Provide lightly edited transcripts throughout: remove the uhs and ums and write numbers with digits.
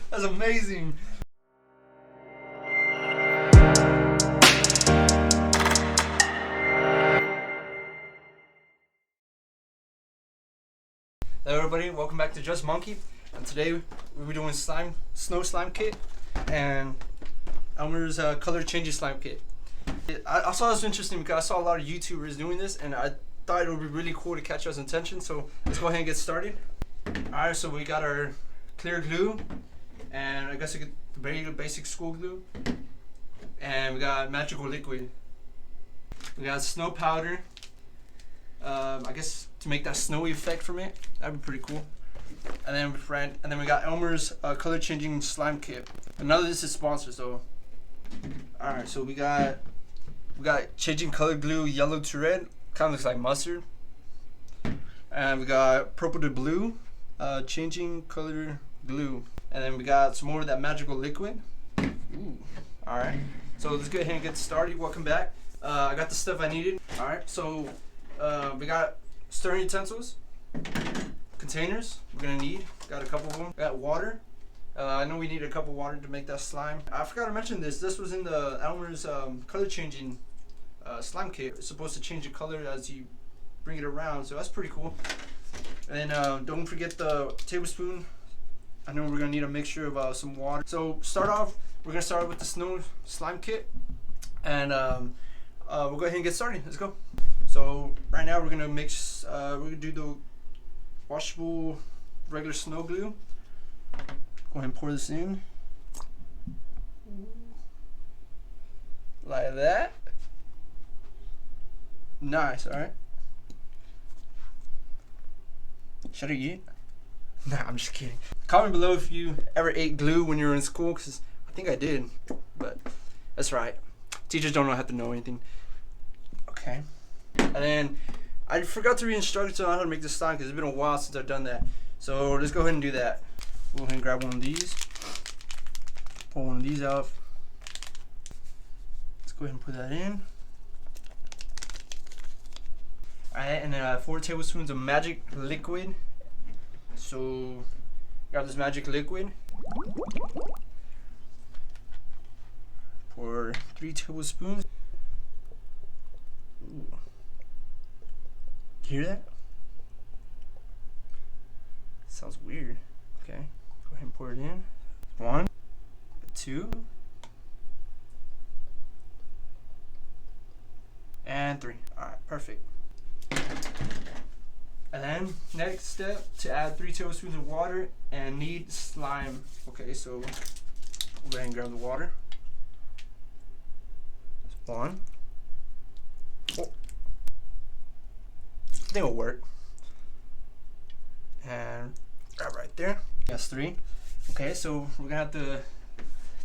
That's amazing. Hello everybody, welcome back to Just Monkey. And today we're doing snow slime kit and Elmer's color changing slime kit. I saw this interesting because I saw a lot of YouTubers doing this and I thought it would be really cool to catch us attention. So let's go ahead and get started. Alright, so we got our clear glue and I guess you get the very basic school glue. And we got magical liquid. We got snow powder. I guess to make that snowy effect from it, that'd be pretty cool. And then we got Elmer's color changing slime kit. And none of this is sponsored, so. All right, so we got changing color glue, yellow to red, kind of looks like mustard. And we got purple to blue, changing color glue. And then we got some more of that magical liquid. Ooh. All right, so let's go ahead and get started. Welcome back. I got the stuff I needed. All right, so we got stirring utensils, containers we're gonna need. Got a couple of them. Got water. I know we need a cup of water to make that slime. I forgot to mention this. This was in the Elmer's color changing slime kit. It's supposed to change the color as you bring it around, so that's pretty cool. And then don't forget the tablespoon. I know we're gonna need a mixture of some water. So we're gonna start with the snow slime kit, and we'll go ahead and get started. Let's go. So right now we're gonna mix. We're gonna do the washable regular snow glue. Go ahead and pour this in like that. Nice. All right. Should I eat? Nah, I'm just kidding. Comment below if you ever ate glue when you were in school, because I think I did, but that's right. Teachers don't have to know anything. Okay. And then I forgot to read instructions on how to make this slime because it's been a while since I've done that. So let's go ahead and do that. Go ahead and grab one of these. Pull one of these out. Let's go ahead and put that in. Alright, and then 4 tablespoons of magic liquid. So grab this magic liquid. Pour 3 tablespoons. Ooh. Hear that? Sounds weird. Okay, go ahead and pour it in. 1, 2, and 3. Alright, perfect. And then next step, to add 3 tablespoons of water and knead slime. Okay, so we'll go ahead and grab the water. 1. Oh. I think it'll work. And grab right there. That's 3. Okay, so we're gonna have to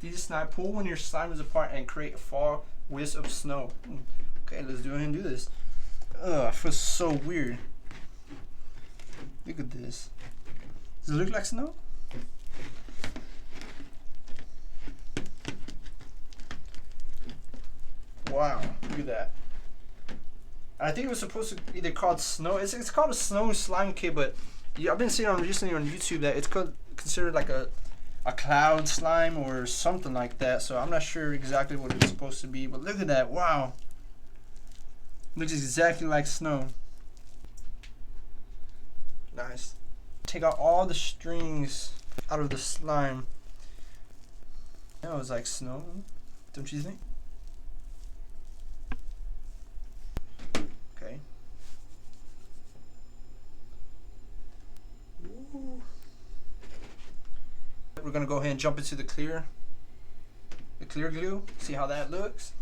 do this slime. Pull when your slime is apart and create a fall wisp of snow. Okay, let's do it and do this. Ugh, I feel so weird. Look at this. Does it look like snow? Wow, look at that. I think it was supposed to either called snow. It's called a snow slime kit, but yeah, I've been seeing recently on YouTube that it's considered like a cloud slime or something like that. So I'm not sure exactly what it's supposed to be, but look at that! Wow, looks exactly like snow. Nice. Take out all the strings out of the slime. That was like snow, don't you think? Okay. Ooh. We're gonna go ahead and jump into the clear glue. See how that looks.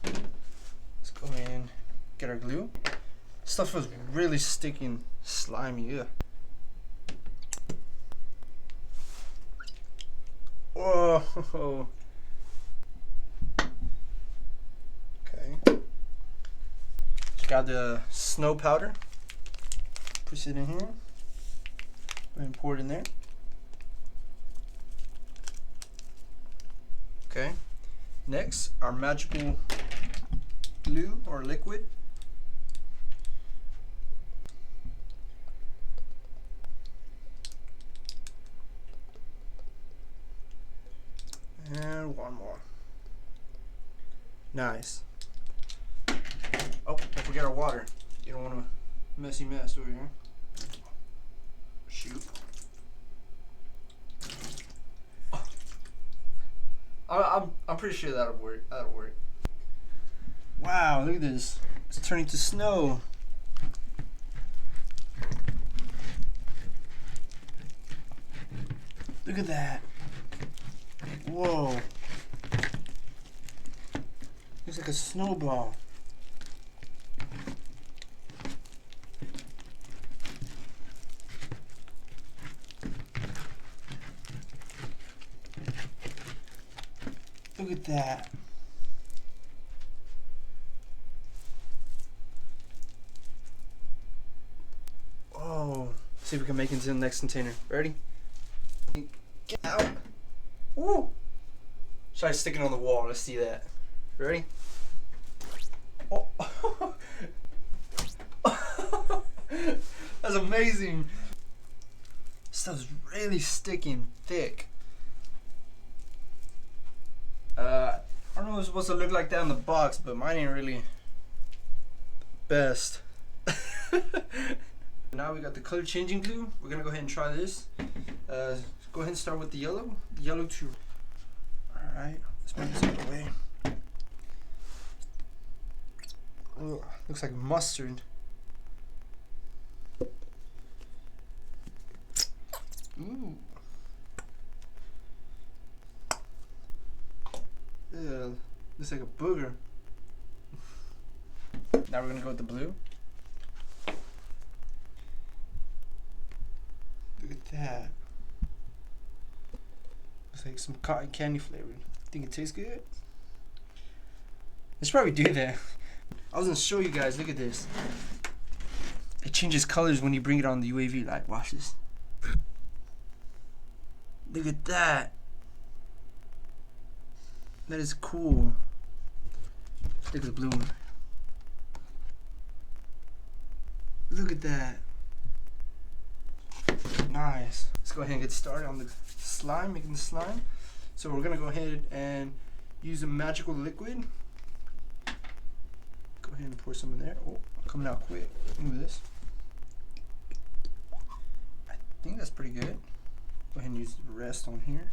Let's go ahead and get our glue. Stuff was really sticky and slimy. Yeah. Whoa. Okay. Got the snow powder. Push it in here. Go ahead and pour it in there. Okay. Next, our magical glue or liquid. and one more. Nice. Oh, don't forget our water. You don't want a messy mess over here. Shoot. I'm pretty sure that'll work. That'll work. Wow, look at this. It's turning to snow. Look at that. Whoa. Looks like a snowball. Look at that. Oh. See if we can make it into the next container. Ready? Get out. Woo! Try sticking on the wall. Let's see that. Ready? Oh. That's amazing. Stuff's really sticky and thick. I don't know if it's supposed to look like that in the box, but mine ain't really best. Now we got the color changing glue. We're gonna go ahead and try this. Go ahead and start with the yellow. The yellow too. Alright, let's move this out of the way. Ugh, looks like mustard. Ooh. Yeah, looks like a booger. Now we're gonna go with the blue. Look at that. Looks like some cotton candy flavored. Think it tastes good? Let's probably do that. I was gonna show you guys, look at this. It changes colors when you bring it on the UAV light. Watch this. Look at that. That is cool. Look at the blue one. Look at that. Nice. Let's go ahead and get started on the slime, making the slime. So we're gonna go ahead and use a magical liquid. Go ahead and pour some in there. Oh, coming out quick. Look at this. I think that's pretty good. Go ahead and use the rest on here.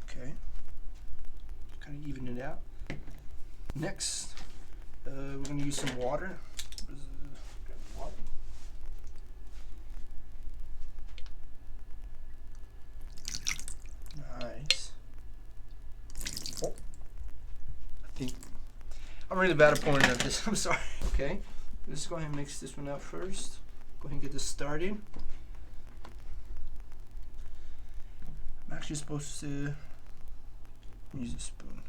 Okay. Kind of even it out. Next, we're gonna use some water. Nice. Oh, I think I'm really bad at pouring at this. I'm sorry. Okay, let's go ahead and mix this one out first. Go ahead and get this started. I'm actually supposed to use a spoon.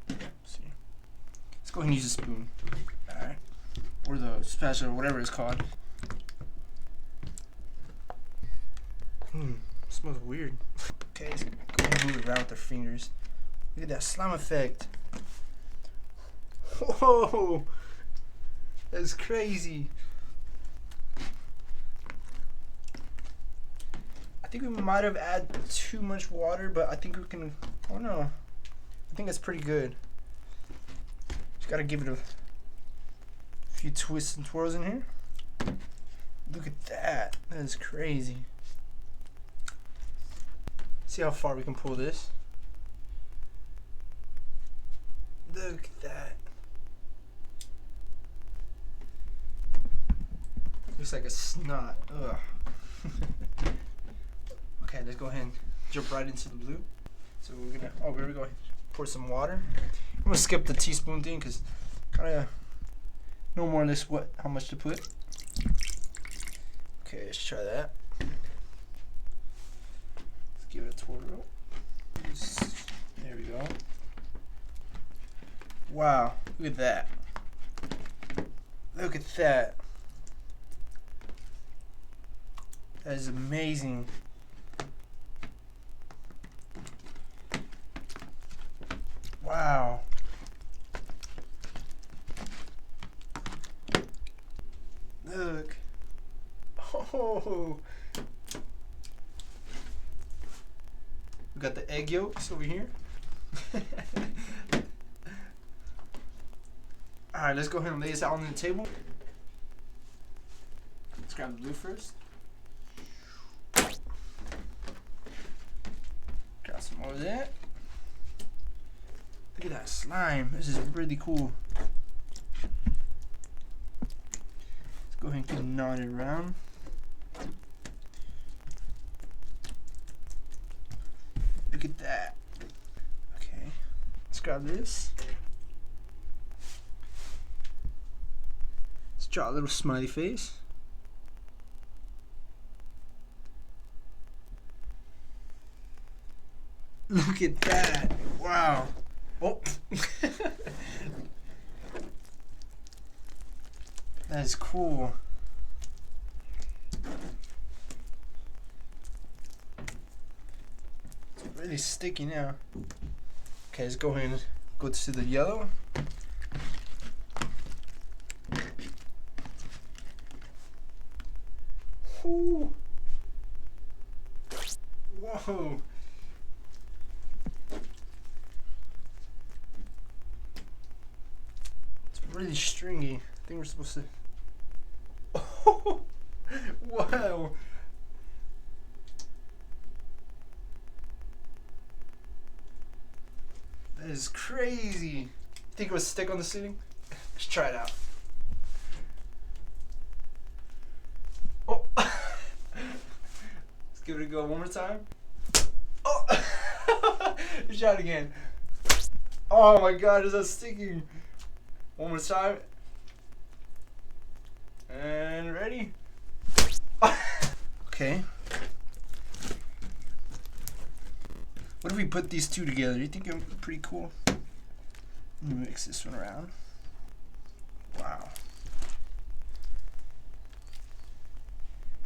Let's see. Let's go ahead and use a spoon. Alright. Or the spatula, or whatever it's called. Smells weird. Okay, let's go ahead and move it around with our fingers. Look at that slime effect. Whoa! That's crazy. I think we might have added too much water, but I think we can, oh no. I think that's pretty good. Just gotta give it a few twists and twirls in here. Look at that. That is crazy. See how far we can pull this. Look at that. Looks like a snot. Ugh. Okay, let's go ahead and jump right into the blue. So we're gonna, oh, here we go. Pour some water. I'm gonna skip the teaspoon thing because kind of know more or less how much to put. Okay, let's try that. Let's give it a twirl. There we go. Wow, look at that. Look at that. That is amazing. Wow. Look. Oh. got the egg yolks over here. Alright, let's go ahead and lay this out on the table. Let's grab the blue first. Got some more of that. Look at that slime. This is really cool. Let's go ahead and knot it around. Look at that. Okay. Let's grab this. Let's draw a little smiley face. Look at that. Wow. Oh. That is cool. It's really sticky now. Okay, let's go ahead and go to the yellow. Ooh. Whoa. Really stringy. I think we're supposed to. Oh, wow. That is crazy. Think it would stick on the ceiling? Let's try it out. Oh. Let's give it a go one more time. Oh. Let's try it again. Oh my god, is that sticking? One more time. And ready? Okay. What if we put these two together? Do you think it would be pretty cool? Let me mix this one around. Wow.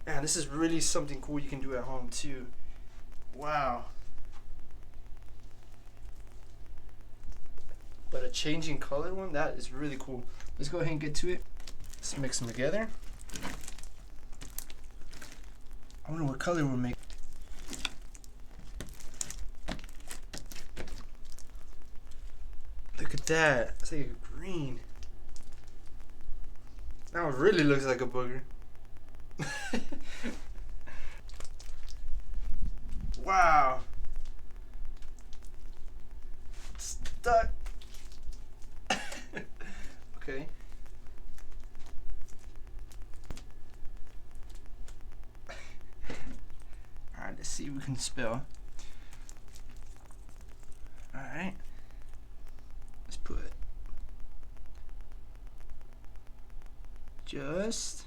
Man, this is really something cool you can do at home too. Wow. But a changing color one, that is really cool. Let's go ahead and get to it. Let's mix them together. I wonder what color we'll make. Look at that. It's like a green. Now it really looks like a booger. Wow. Stuck. Okay. Alright, let's see if we can spell. Alright. Let's put just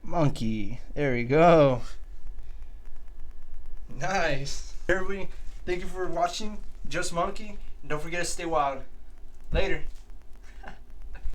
monkey. There we go. Nice. Everybody, thank you for watching Just Monkey. And don't forget to stay wild. Later.